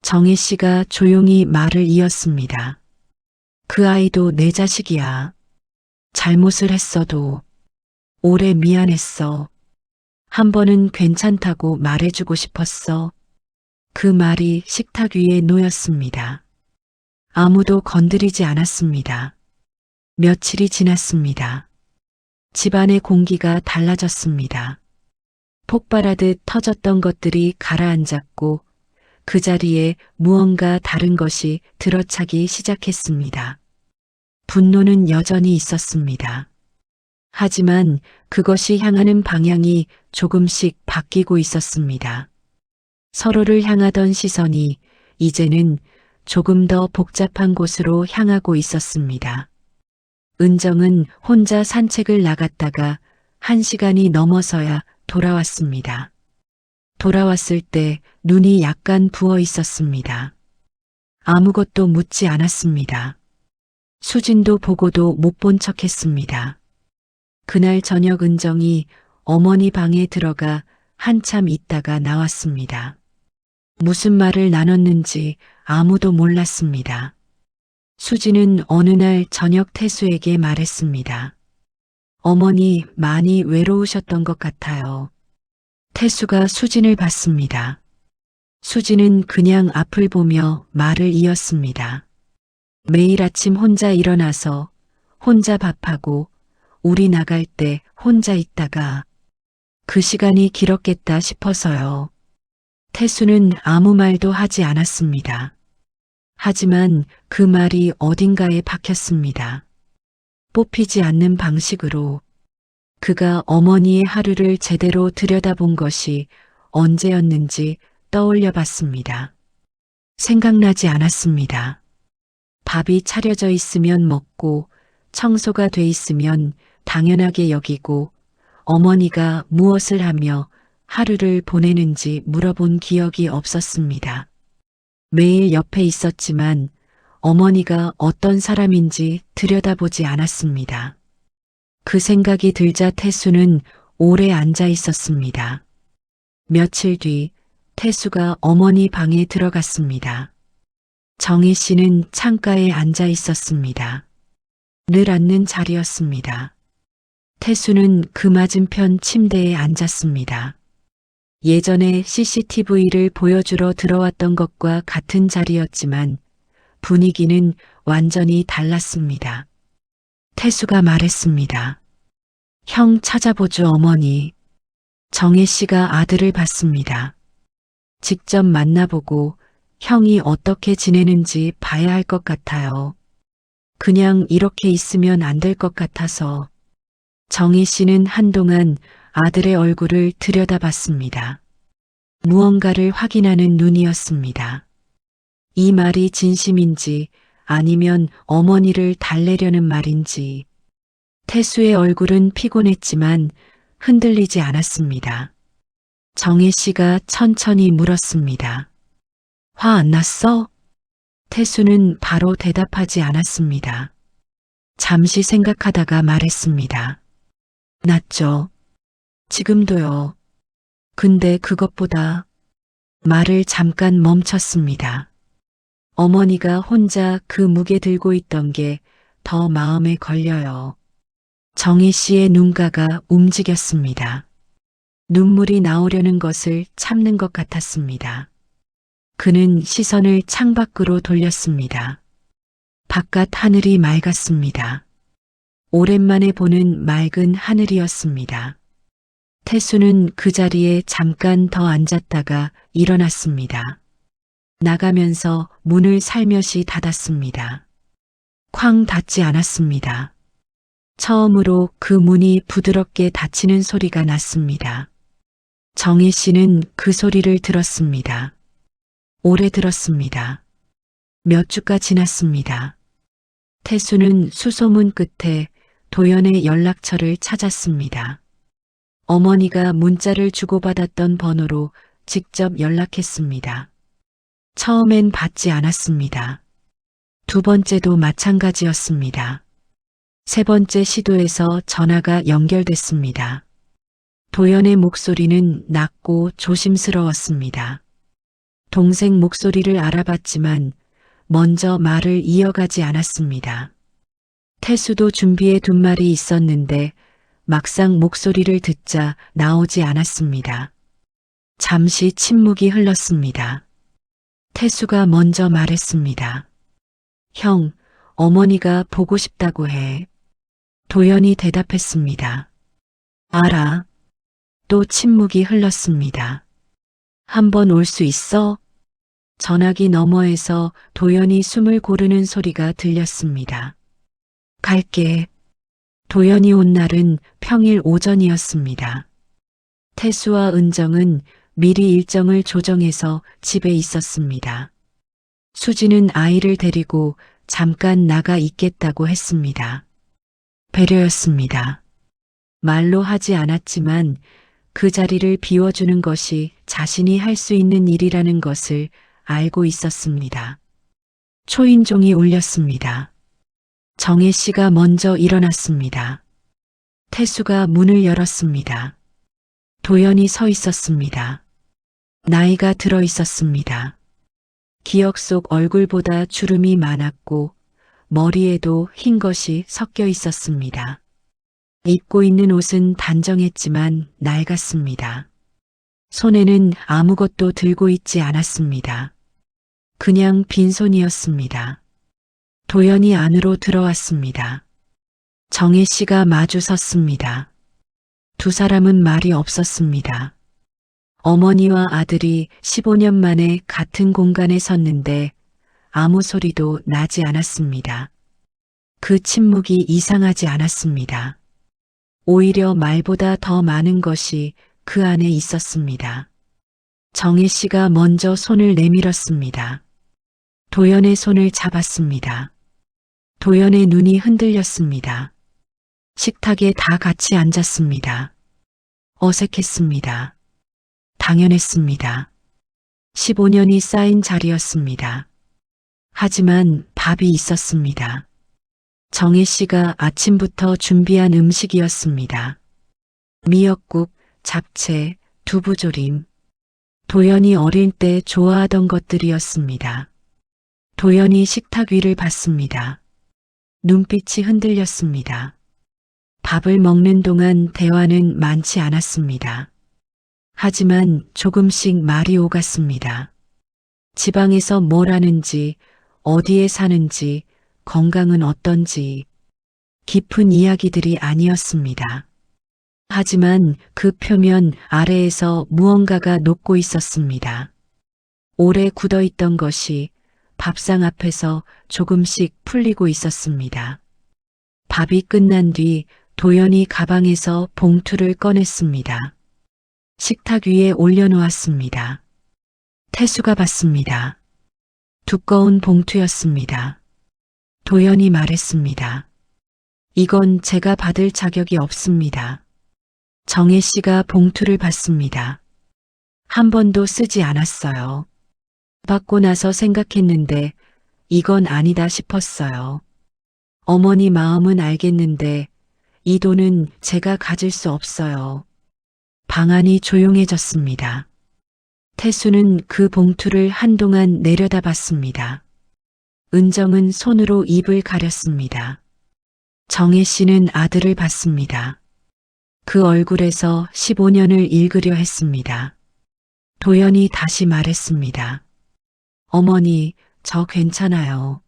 정희 씨가 조용히 말을 이었습니다. 그 아이도 내 자식이야. 잘못을 했어도 오래 미안했어. 한 번은 괜찮다고 말해주고 싶었어. 그 말이 식탁 위에 놓였습니다. 아무도 건드리지 않았습니다. 며칠이 지났습니다. 집안의 공기가 달라졌습니다. 폭발하듯 터졌던 것들이 가라앉았고 그 자리에 무언가 다른 것이 들어차기 시작했습니다. 분노는 여전히 있었습니다. 하지만 그것이 향하는 방향이 조금씩 바뀌고 있었습니다. 서로를 향하던 시선이 이제는 조금 더 복잡한 곳으로 향하고 있었습니다. 은정은 혼자 산책을 나갔다가 1시간이 넘어서야 돌아왔습니다. 돌아왔을 때 눈이 약간 부어 있었습니다. 아무것도 묻지 않았습니다. 수진도 보고도 못 본 척했습니다. 그날 저녁 은정이 어머니 방에 들어가 한참 있다가 나왔습니다. 무슨 말을 나눴는지 아무도 몰랐습니다. 수지는 어느 날 저녁 태수에게 말했습니다. 어머니 많이 외로우셨던 것 같아요. 태수가 수진을 봤습니다. 수지는 그냥 앞을 보며 말을 이었습니다. 매일 아침 혼자 일어나서 혼자 밥하고 우리 나갈 때 혼자 있다가 그 시간이 길었겠다 싶어서요. 태수는 아무 말도 하지 않았습니다. 하지만 그 말이 어딘가에 박혔습니다. 뽑히지 않는 방식으로 그가 어머니의 하루를 제대로 들여다본 것이 언제였는지 떠올려 봤습니다. 생각나지 않았습니다. 밥이 차려져 있으면 먹고 청소가 돼 있으면 당연하게 여기고 어머니가 무엇을 하며 하루를 보내는지 물어본 기억이 없었습니다. 매일 옆에 있었지만 어머니가 어떤 사람인지 들여다보지 않았습니다. 그 생각이 들자 태수는 오래 앉아 있었습니다. 며칠 뒤 태수가 어머니 방에 들어갔습니다. 정희 씨는 창가에 앉아 있었습니다. 늘 앉는 자리였습니다. 태수는 그 맞은편 침대에 앉았습니다. 예전에 CCTV를 보여주러 들어왔던 것과 같은 자리였지만 분위기는 완전히 달랐습니다. 태수가 말했습니다. 형 찾아보죠, 어머니. 정혜 씨가 아들을 봤습니다. 직접 만나보고 형이 어떻게 지내는지 봐야 할 것 같아요. 그냥 이렇게 있으면 안 될 것 같아서. 정희 씨는 한동안 아들의 얼굴을 들여다봤습니다. 무언가를 확인하는 눈이었습니다. 이 말이 진심인지 아니면 어머니를 달래려는 말인지. 태수의 얼굴은 피곤했지만 흔들리지 않았습니다. 정혜 씨가 천천히 물었습니다. 화 안 났어? 태수는 바로 대답하지 않았습니다. 잠시 생각하다가 말했습니다. 났죠. 지금도요. 근데 그것보다 말을 잠깐 멈췄습니다. 어머니가 혼자 그 무게 들고 있던 게 더 마음에 걸려요. 정희 씨의 눈가가 움직였습니다. 눈물이 나오려는 것을 참는 것 같았습니다. 그는 시선을 창밖으로 돌렸습니다. 바깥 하늘이 맑았습니다. 오랜만에 보는 맑은 하늘이었습니다. 태수는 그 자리에 잠깐 더 앉았다가 일어났습니다. 나가면서 문을 살며시 닫았습니다. 쾅 닫지 않았습니다. 처음으로 그 문이 부드럽게 닫히는 소리가 났습니다. 정희 씨는 그 소리를 들었습니다. 오래 들었습니다. 몇 주가 지났습니다. 태수는 수소문 끝에 도연의 연락처를 찾았습니다. 어머니가 문자를 주고받았던 번호로 직접 연락했습니다. 처음엔 받지 않았습니다. 두 번째도 마찬가지였습니다. 세 번째 시도에서 전화가 연결됐습니다. 도연의 목소리는 낮고 조심스러웠습니다. 동생 목소리를 알아봤지만 먼저 말을 이어가지 않았습니다. 태수도 준비해 둔 말이 있었는데 막상 목소리를 듣자 나오지 않았습니다. 잠시 침묵이 흘렀습니다. 태수가 먼저 말했습니다. 형, 어머니가 보고 싶다고 해. 도연이 대답했습니다. 알아. 또 침묵이 흘렀습니다. 한번 올 수 있어? 전화기 너머에서 도연이 숨을 고르는 소리가 들렸습니다. 갈게. 도연이 온 날은 평일 오전이었습니다. 태수와 은정은 미리 일정을 조정해서 집에 있었습니다. 수지는 아이를 데리고 잠깐 나가 있겠다고 했습니다. 배려였습니다. 말로 하지 않았지만 그 자리를 비워주는 것이 자신이 할 수 있는 일이라는 것을 알고 있었습니다. 초인종이 울렸습니다. 정혜 씨가 먼저 일어났습니다. 태수가 문을 열었습니다. 도연이 서 있었습니다. 나이가 들어 있었습니다. 기억 속 얼굴보다 주름이 많았고 머리에도 흰 것이 섞여 있었습니다. 입고 있는 옷은 단정했지만 낡았습니다. 손에는 아무것도 들고 있지 않았습니다. 그냥 빈손이었습니다. 도연이 안으로 들어왔습니다. 정혜 씨가 마주 섰습니다. 두 사람은 말이 없었습니다. 어머니와 아들이 15년 만에 같은 공간에 섰는데 아무 소리도 나지 않았습니다. 그 침묵이 이상하지 않았습니다. 오히려 말보다 더 많은 것이 그 안에 있었습니다. 정혜 씨가 먼저 손을 내밀었습니다. 도연의 손을 잡았습니다. 도연의 눈이 흔들렸습니다. 식탁에 다 같이 앉았습니다. 어색했습니다. 당연했습니다. 15년이 쌓인 자리였습니다. 하지만 밥이 있었습니다. 정혜 씨가 아침부터 준비한 음식이었습니다. 미역국, 잡채, 두부조림. 도연이 어릴 때 좋아하던 것들이었습니다. 도연이 식탁 위를 봤습니다. 눈빛이 흔들렸습니다. 밥을 먹는 동안 대화는 많지 않았습니다. 하지만 조금씩 말이 오갔습니다. 지방에서 뭘 하는지, 어디에 사는지, 건강은 어떤지, 깊은 이야기들이 아니었습니다. 하지만 그 표면 아래에서 무언가가 녹고 있었습니다. 오래 굳어있던 것이 밥상 앞에서 조금씩 풀리고 있었습니다. 밥이 끝난 뒤 도연이 가방에서 봉투를 꺼냈습니다. 식탁 위에 올려놓았습니다. 태수가 봤습니다. 두꺼운 봉투였습니다. 도연이 말했습니다. 이건 제가 받을 자격이 없습니다. 정혜 씨가 봉투를 받습니다. 한 번도 쓰지 않았어요. 받고 나서 생각했는데 이건 아니다 싶었어요. 어머니 마음은 알겠는데 이 돈은 제가 가질 수 없어요. 방안이 조용해졌습니다. 태수는 그 봉투를 한동안 내려다봤습니다. 은정은 손으로 입을 가렸습니다. 정혜 씨는 아들을 봤습니다. 그 얼굴에서 15년을 읽으려 했습니다. 도연이 다시 말했습니다. 어머니, 저 괜찮아요.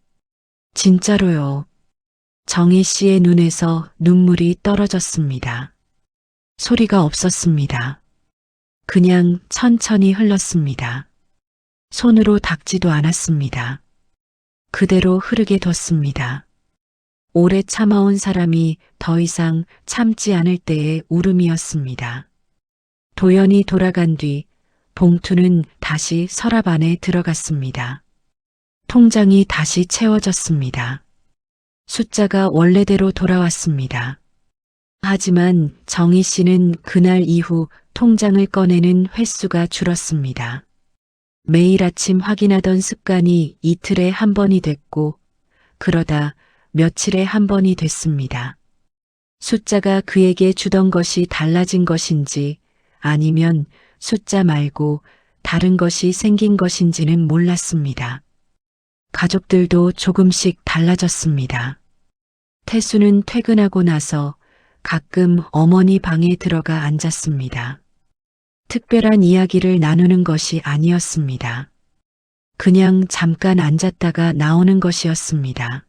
진짜로요. 정혜 씨의 눈에서 눈물이 떨어졌습니다. 소리가 없었습니다. 그냥 천천히 흘렀습니다. 손으로 닦지도 않았습니다. 그대로 흐르게 뒀습니다. 오래 참아온 사람이 더 이상 참지 않을 때의 울음이었습니다. 도연이 돌아간 뒤 봉투는 다시 서랍 안에 들어갔습니다. 통장이 다시 채워졌습니다. 숫자가 원래대로 돌아왔습니다. 하지만 정희 씨는 그날 이후 통장을 꺼내는 횟수가 줄었습니다. 매일 아침 확인하던 습관이 이틀에 한 번이 됐고, 그러다 며칠에 한 번이 됐습니다. 숫자가 그에게 주던 것이 달라진 것인지 아니면 숫자 말고 다른 것이 생긴 것인지는 몰랐습니다. 가족들도 조금씩 달라졌습니다. 태수는 퇴근하고 나서 가끔 어머니 방에 들어가 앉았습니다. 특별한 이야기를 나누는 것이 아니었습니다. 그냥 잠깐 앉았다가 나오는 것이었습니다.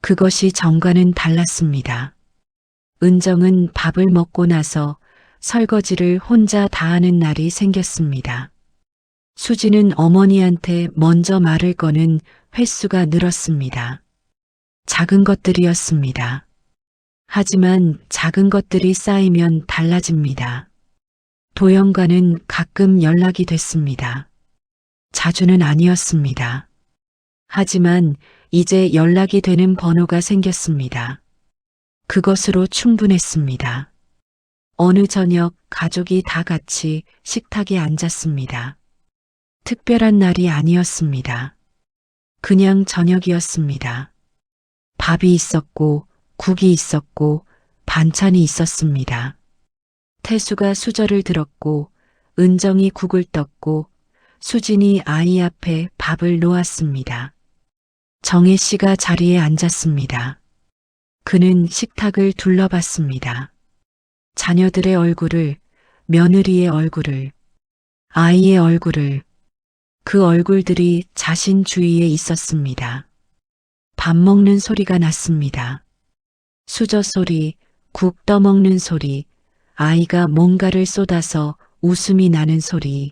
그것이 전과는 달랐습니다. 은정은 밥을 먹고 나서 설거지를 혼자 다 하는 날이 생겼습니다. 수지는 어머니한테 먼저 말을 거는 횟수가 늘었습니다. 작은 것들이었습니다. 하지만 작은 것들이 쌓이면 달라집니다. 도영과는 가끔 연락이 됐습니다. 자주는 아니었습니다. 하지만 이제 연락이 되는 번호가 생겼습니다. 그것으로 충분했습니다. 어느 저녁 가족이 다 같이 식탁에 앉았습니다. 특별한 날이 아니었습니다. 그냥 저녁이었습니다. 밥이 있었고 국이 있었고 반찬이 있었습니다. 태수가 수저를 들었고 은정이 국을 떴고 수진이 아이 앞에 밥을 놓았습니다. 정혜 씨가 자리에 앉았습니다. 그는 식탁을 둘러봤습니다. 자녀들의 얼굴을, 며느리의 얼굴을, 아이의 얼굴을, 그 얼굴들이 자신 주위에 있었습니다. 밥 먹는 소리가 났습니다. 수저 소리, 국 떠먹는 소리, 아이가 뭔가를 쏟아서 웃음이 나는 소리.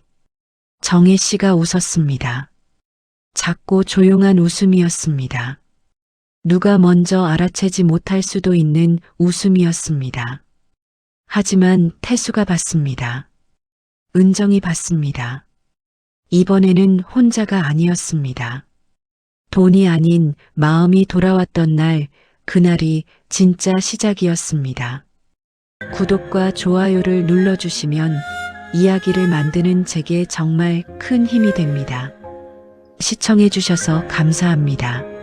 정혜 씨가 웃었습니다. 작고 조용한 웃음이었습니다. 누가 먼저 알아채지 못할 수도 있는 웃음이었습니다. 하지만 태수가 봤습니다. 은정이 봤습니다. 이번에는 혼자가 아니었습니다. 돈이 아닌 마음이 돌아왔던 날, 그날이 진짜 시작이었습니다. 구독과 좋아요를 눌러주시면 이야기를 만드는 제게 정말 큰 힘이 됩니다. 시청해주셔서 감사합니다.